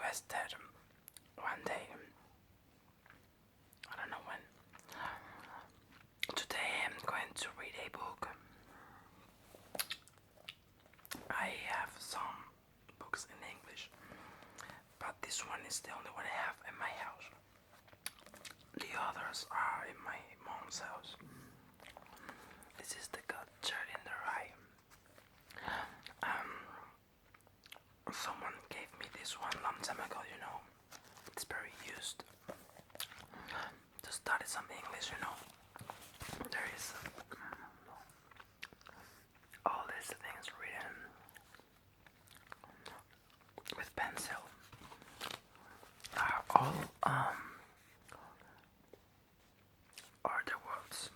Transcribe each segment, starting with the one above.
arrested one day. I don't know when. Today I'm going to read a book. I have some books in English, but this one is the only one I have in my house. The others are in my mom's house. This is The Catcher in the Rye. Someone gave me this one long time ago, It's very used to study some English. There is all these things written with pencil. Are all are the words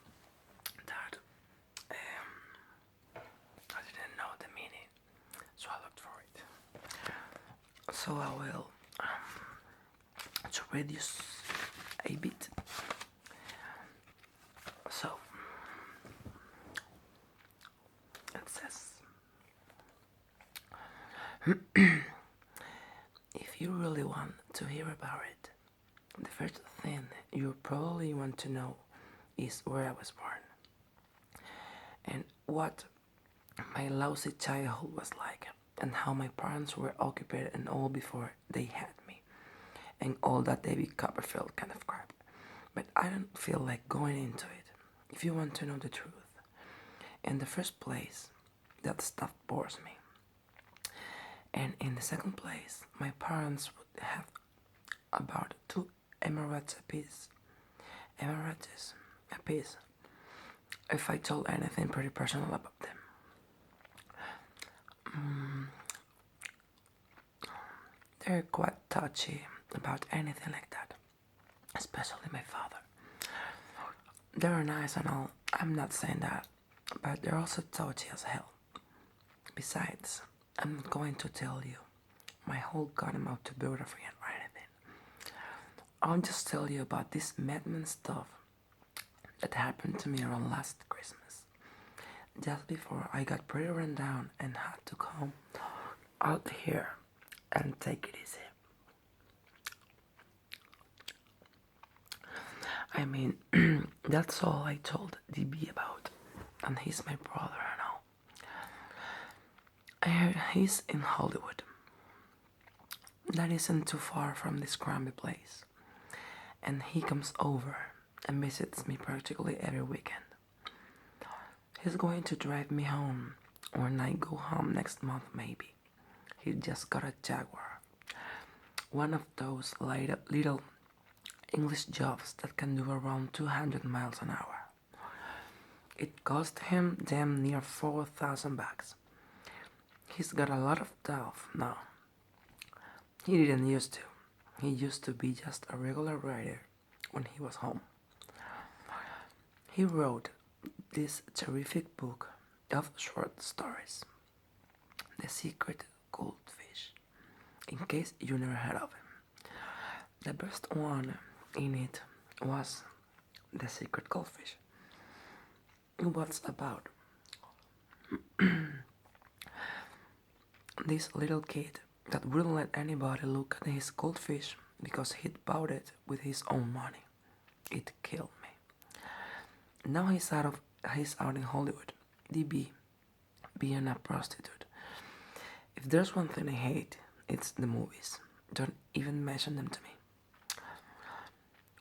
that I didn't know the meaning, so I looked for it. So I will to reduce a bit. So it says, if you really want to hear about it, the first thing you probably want to know is where I was born and what my lousy childhood was like, and how my parents were occupied and all before they had me, and all that David Copperfield kind of crap. But I don't feel like going into it. If you want to know the truth, in the first place, that stuff bores me. And in the second place, my parents would have about 2 emirates apiece. Emirates apiece. If I told anything pretty personal about them. They're quite touchy about anything like that, especially my father. They're nice and all, I'm not saying that, but they're also touchy as hell. Besides, I'm not going to tell you my whole goddamn autobiography or anything. I'll just tell you about this madman stuff that happened to me around last Christmas, just before I got pretty run down and had to come out here and take it easy. I mean, that's all I told DB about, and he's my brother and all. I heard he's in Hollywood. That isn't too far from this crummy place, and he comes over and visits me practically every weekend. He's going to drive me home when I go home next month, maybe. He just got a Jaguar, one of those little English jobs that can do around 200 miles an hour. It cost him damn near $4,000. He's got a lot of stuff now. He didn't used to. He used to be just a regular writer when he was home. He wrote this terrific book of short stories, The Secret Goldfish, in case you never heard of him. The best one in it was The Secret Goldfish. It was about this little kid that wouldn't let anybody look at his goldfish because he'd bought it with his own money. It killed me. Now he's out in Hollywood, DB, being a prostitute. If there's one thing I hate, it's the movies. Don't even mention them to me.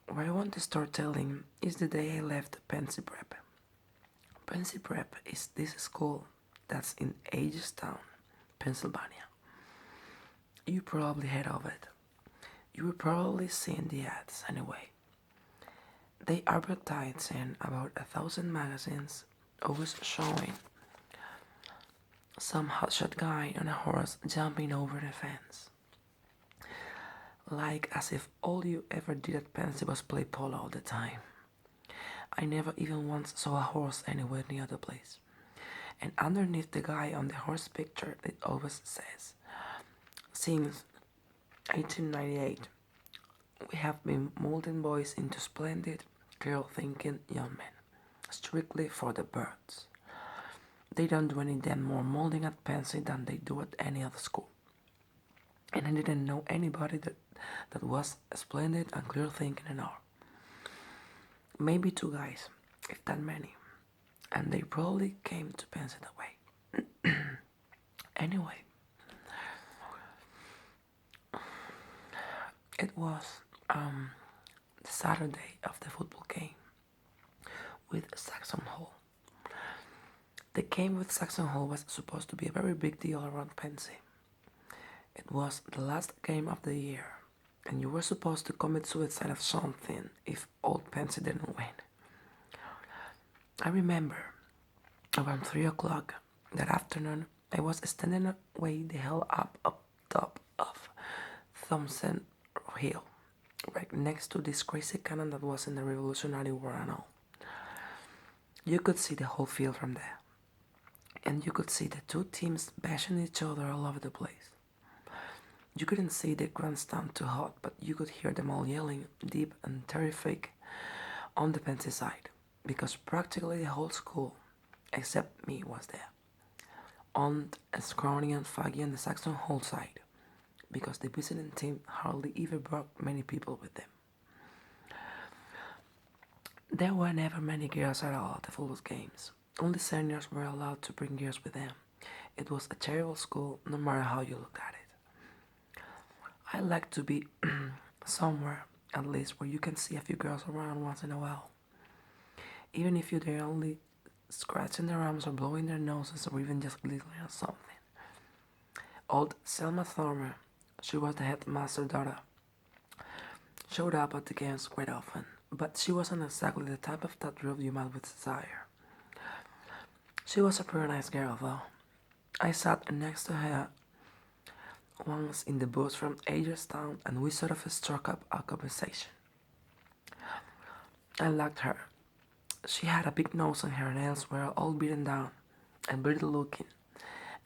Where I want to start telling is the day I left Pensy Prep. Pensy Prep is this school that's in Agestown, Pennsylvania. You probably heard of it. You were probably seeing the ads anyway. They advertise in about 1,000 magazines, always showing some hotshot guy on a horse jumping over the fence. Like as if all you ever did at Pensy was play polo all the time. I never even once saw a horse anywhere near the place. And underneath the guy on the horse picture, it always says, since 1898, we have been molding boys into splendid, clear-thinking young men, strictly for the birds. They don't do any damn more molding at Pensy than they do at any other school. and I didn't know anybody that was splendid and clear thinking and all. Maybe two guys, if that many, and they probably came to Penn that way. Anyway, it was the Saturday of the football game with Saxon Hall. The game with Saxon Hall was supposed to be a very big deal around Pensy. It was the last game of the year, and you were supposed to commit suicide of something if Old Pensy didn't win. I remember around 3 o'clock that afternoon, I was standing way the hell up top of Thompson Hill, right next to this crazy cannon that was in the Revolutionary War and all. You could see the whole field from there, and you could see the two teams bashing each other all over the place. You couldn't see the grandstand too hot, but you could hear them all yelling deep and terrific on the Pensy side, because practically the whole school, except me, was there. On Scrawny and Faggy on the Saxon Hall side, because the visiting team hardly ever brought many people with them. There were never many girls at all at the football games. Only seniors were allowed to bring girls with them. It was a terrible school, no matter how you looked at it. I like to be somewhere, at least, where you can see a few girls around once in a while. Even if they're only scratching their arms or blowing their noses or even just giggling or something. Old Selma Thormer, she was the headmaster's daughter, showed up at the games quite often, but she wasn't exactly the type of that girl you might desire. She was a pretty nice girl, though. I sat next to her once in the bus from Agerstown, and we sort of struck up a conversation. I liked her. She had a big nose and her nails were all beaten down and brittle looking,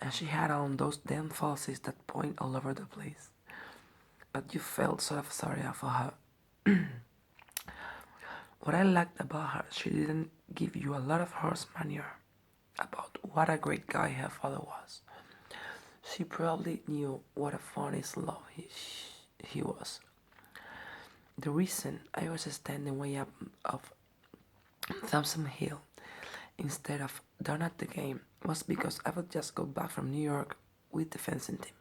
and she had on those damn falsies that point all over the place. But you felt sort of sorry for her. What I liked about her, she didn't give you a lot of horse manure about what a great guy her father was. She probably knew what a funny slob he was. The reason I was standing way up of Thompson Hill instead of down at the game was because I would just go back from New York with the fencing team.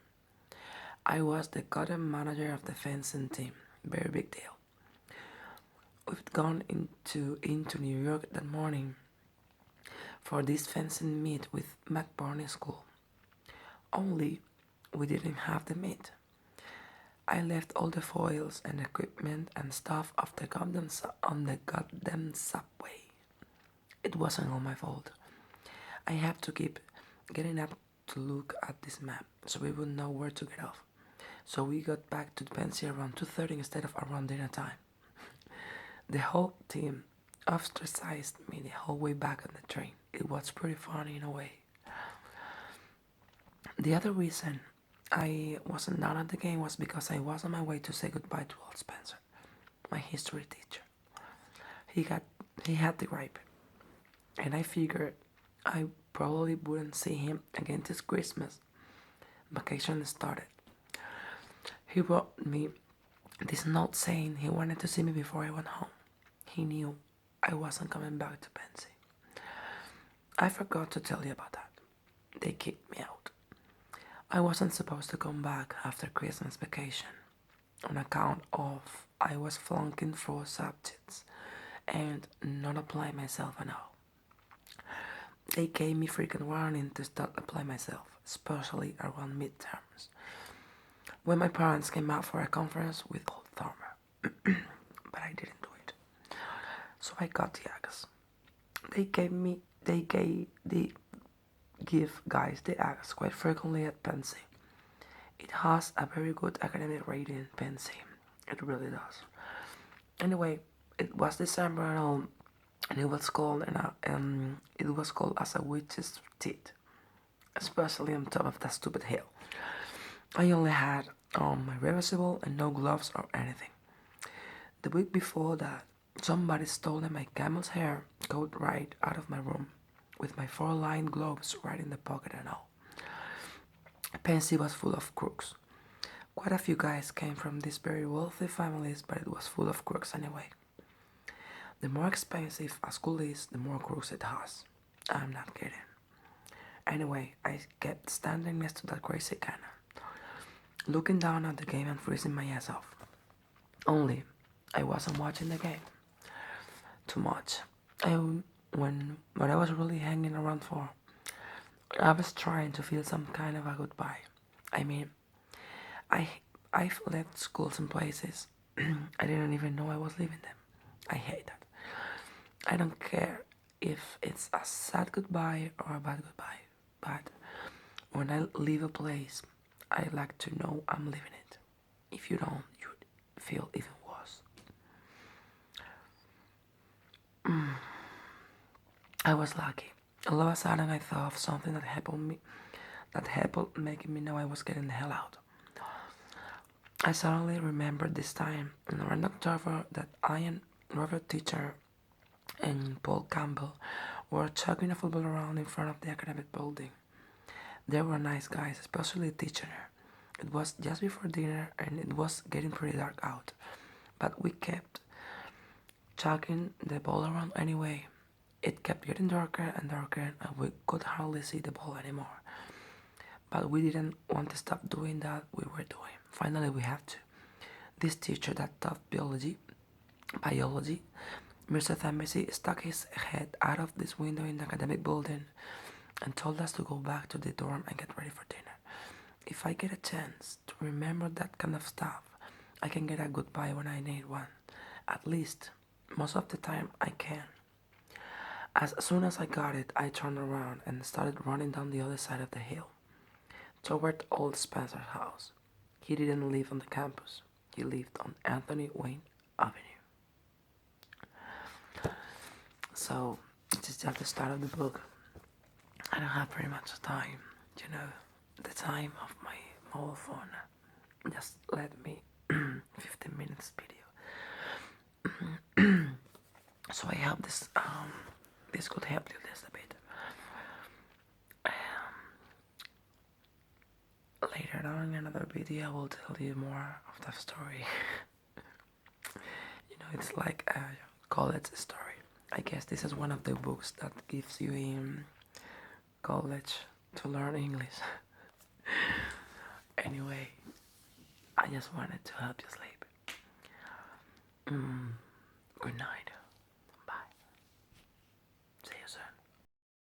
I was the goddamn manager of the fencing team. Very big deal. We'd gone into New York that morning for this fencing meet with McBurney School. Only we didn't have the meet. I left all the foils and equipment and stuff on the goddamn subway. It wasn't all my fault. I had to keep getting up to look at this map so we would know where to get off. So we got back to the Pensy around 2:30 instead of around dinner time. The whole team ostracized me the whole way back on the train. It was pretty funny in a way. The other reason I wasn't down at the game was because I was on my way to say goodbye to old Spencer, my history teacher. He had the gripe, and I figured I probably wouldn't see him again this Christmas. Vacation started. He wrote me this note saying he wanted to see me before I went home. He knew I wasn't coming back to Pensy. I forgot to tell you about that. They kicked me out. I wasn't supposed to come back after Christmas vacation on account of I was flunking 4 subjects and not applying myself at all. They gave me freaking warning to start applying myself, especially around midterms, when my parents came out for a conference with old Thormer. But I didn't do it. So I got the Axe. They give guys the Axe quite frequently at Pensy. It has a very good academic rating in Pensy. It really does. Anyway, it was December and all, and it was called as a witch's teeth, especially on top of that stupid hill. I only had on my reversible and no gloves or anything. The week before that, somebody stole my camel's hair coat right out of my room, with my 4-line gloves right in the pocket and all. Pensy was full of crooks. Quite a few guys came from these very wealthy families, but it was full of crooks anyway. The more expensive a school is, the more crooks it has. I'm not kidding. Anyway, I kept standing next to that crazy cannon, looking down at the game and freezing my ass off. Only, I wasn't watching the game too much. What I was really hanging around for, I was trying to feel some kind of a goodbye. I mean, I I've left schools and places I didn't even know I was leaving them. I hate that. I don't care if it's a sad goodbye or a bad goodbye, but when I leave a place, I like to know I'm leaving it. If you don't, you'd feel even worse. I was lucky. All of a sudden, I thought of something that helped making me know I was getting the hell out. I suddenly remembered this time in October that I and Robert teacher and Paul Campbell were chucking a football around in front of the academic building. They were nice guys, especially the teacher. It was just before dinner and it was getting pretty dark out, but we kept chucking the ball around anyway. It kept getting darker and darker and we could hardly see the ball anymore. But we didn't want to stop doing that we were doing. Finally we had to. This teacher that taught biology, Mr. Thamisi stuck his head out of this window in the academic building and told us to go back to the dorm and get ready for dinner. If I get a chance to remember that kind of stuff, I can get a goodbye when I need one. At least, most of the time I can. As soon as I got it, I turned around and started running down the other side of the hill, toward old Spencer's house. He didn't live on the campus. He lived on Anthony Wayne Avenue. So, this is just the start of the book. I don't have very much time, you know, the time of my mobile phone. Just let me 15 minutes video. So I hope this could help you just a bit. Later on in another video I will tell you more of the story. It's like a college story. I guess this is one of the books that gives you in college to learn English. Anyway, I just wanted to help you sleep. Good night.